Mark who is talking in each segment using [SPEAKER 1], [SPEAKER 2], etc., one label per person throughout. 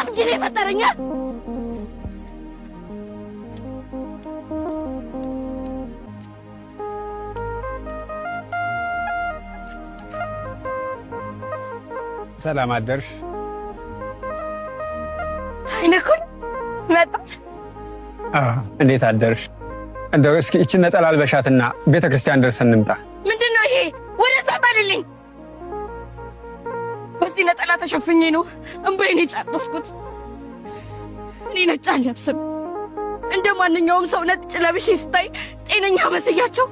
[SPEAKER 1] ለምንድን ነው የፈጠረኝ?
[SPEAKER 2] ሰላም አደርሽ።
[SPEAKER 1] አይነኩን መጣ።
[SPEAKER 2] እንዴት አደርሽ? እንደው እስኪ እቺን ነጠላ አልበሻትና ቤተክርስቲያን ደርሰን እንምጣ።
[SPEAKER 1] ምንድነው ይሄ? ወደዛ ጣልልኝ። በዚህ ነጠላ ተሸፍኜ ነው እንባዬን የጨረስኩት። እኔ ነጭ አልለብስም። እንደ ማንኛውም ሰው ነጭ ለብሼ ስታይ ጤነኛ መስያቸው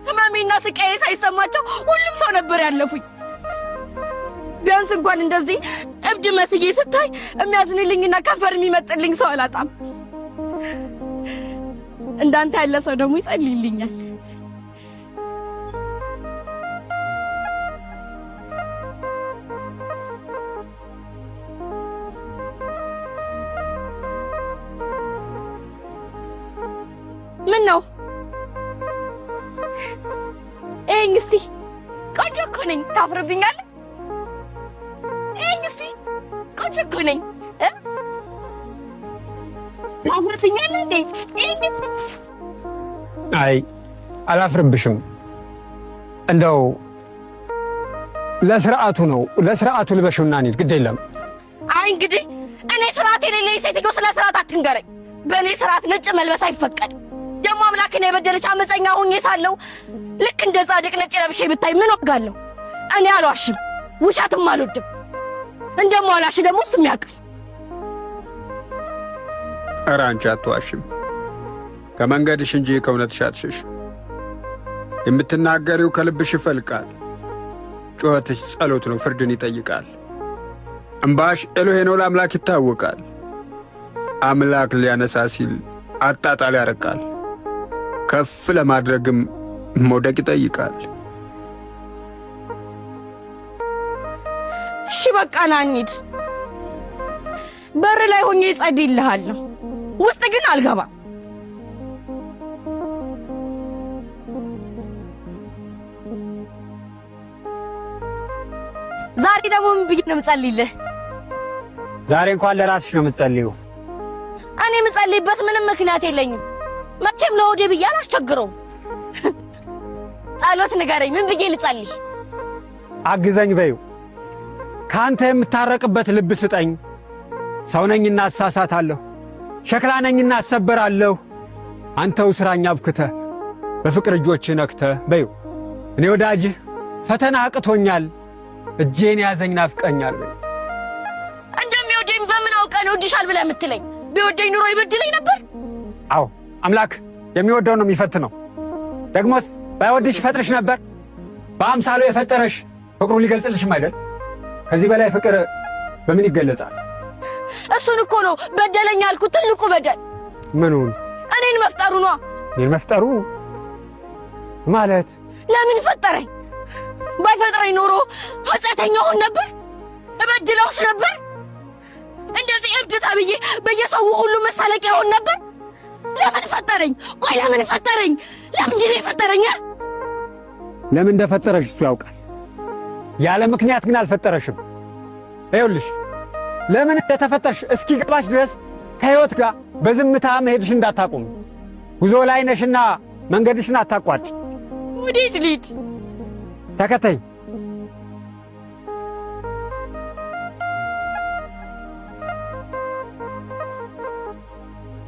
[SPEAKER 1] ህመሜና ስቃዬ ሳይሰማቸው ሁሉም ሰው ነበር ያለፉኝ። ቢያንስ እንኳን እንደዚህ እብድ መስዬ ስታይ የሚያዝንልኝና ከንፈር የሚመጥልኝ ሰው አላጣም። እንዳንተ ያለ ሰው ደግሞ ይጸልይልኛል። ምን ነው? ኤኝ እስቲ ቆንጆ እኮ ነኝ። ታፍርብኛለህ? ኤኝ እስቲ ቆንጆ እኮ ነኝ። ታፍርብኛለህ እንዴ?
[SPEAKER 2] አይ አላፍርብሽም። እንደው ለስርዓቱ ነው፣ ለስርዓቱ ልበሽውና እንሂድ። ግድ የለም።
[SPEAKER 1] አይ እንግዲህ እኔ ስርዓት የሌለኝ ሴትዮ ስለ ስርዓት አትንገረኝ። በእኔ ስርዓት ነጭ መልበስ አይፈቀድም። ደግሞ አምላክን የበደለች አመፀኛ ሆኜ ሳለሁ ልክ እንደ ጻድቅ ነጭ ለብሼ ብታይ ምን ወጋለሁ? እኔ አልዋሽም፣ ውሸትም አልወድም። እንደማላሽ ደግሞ እሱም ያውቃል።
[SPEAKER 2] ኧረ አንቺ አትዋሽም። ከመንገድሽ እንጂ ከእውነትሽ አትሸሽ። የምትናገሪው ከልብሽ ይፈልቃል። ጩኸትሽ ጸሎት ነው፣ ፍርድን ይጠይቃል። እምባሽ ኤሎሄ ነው፣ ለአምላክ ይታወቃል። አምላክ ሊያነሳ ሲል አጣጣል ያረቃል። ከፍ ለማድረግም መውደቅ ይጠይቃል።
[SPEAKER 1] እሺ በቃ ና እንሂድ። በር ላይ ሆኜ እጸልይልሃለሁ፣ ውስጥ ግን አልገባም። ዛሬ ደግሞ ምን ብዬ ነው የምጸልይልህ?
[SPEAKER 2] ዛሬ እንኳን ለራስሽ ነው የምትጸልይው።
[SPEAKER 1] እኔ የምጸልይበት ምንም ምክንያት የለኝም። መቼም ለወዴ ብዬ አላስቸግረውም። ጸሎት ንገረኝ፣ ምን ብዬ ልጸልይ?
[SPEAKER 2] አግዘኝ በይው። ከአንተ የምታረቅበት ልብ ስጠኝ። ሰው ነኝና እሳሳታለሁ፣ ሸክላ ነኝና እሰበራለሁ። አንተው ስራኛ አብክተህ በፍቅር እጆችህ ነክተህ በይው። እኔ ወዳጅህ ፈተና አቅቶኛል፣ እጄን ያዘኝ ናፍቀኛል በይው።
[SPEAKER 1] እንደሚወደኝ በምን አውቀህ ነው እወድሻል ብለህ የምትለኝ? ቢወደኝ ኑሮ ይበድለኝ ነበር?
[SPEAKER 2] አዎ አምላክ የሚወደው ነው የሚፈትነው። ደግሞስ ባይወድሽ ይፈጥርሽ ነበር? በአምሳሉ የፈጠረሽ ፍቅሩ ሊገልጽልሽም አይደል? ከዚህ በላይ ፍቅር በምን ይገለጻል?
[SPEAKER 1] እሱን እኮ ነው በደለኝ ያልኩት ትልቁ በደል።
[SPEAKER 2] ምኑን?
[SPEAKER 1] እኔን መፍጠሩ ነው።
[SPEAKER 2] እኔን መፍጠሩ ማለት?
[SPEAKER 1] ለምን ፈጠረኝ? ባይፈጥረኝ ኖሮ ኃጢአተኛ ሆን ነበር? እበድለውስ ነበር? እንደዚህ እብድ ተብዬ በየሰው ሁሉ መሳለቂያ ሆን ነበር? ለምን ፈጠረኝ? ቆይ ለምን ፈጠረኝ? ለምንድን ነው የፈጠረኝ?
[SPEAKER 2] ለምን እንደፈጠረሽ እሱ ያውቃል። ያለ ምክንያት ግን አልፈጠረሽም። ይኸውልሽ ለምን እንደተፈጠርሽ እስኪገባሽ ድረስ ከሕይወት ጋር በዝምታ መሄድሽ እንዳታቆም። ጉዞ ላይ ነሽና መንገድሽን አታቋጭ።
[SPEAKER 1] ወዴት ልሂድ?
[SPEAKER 2] ተከተኝ።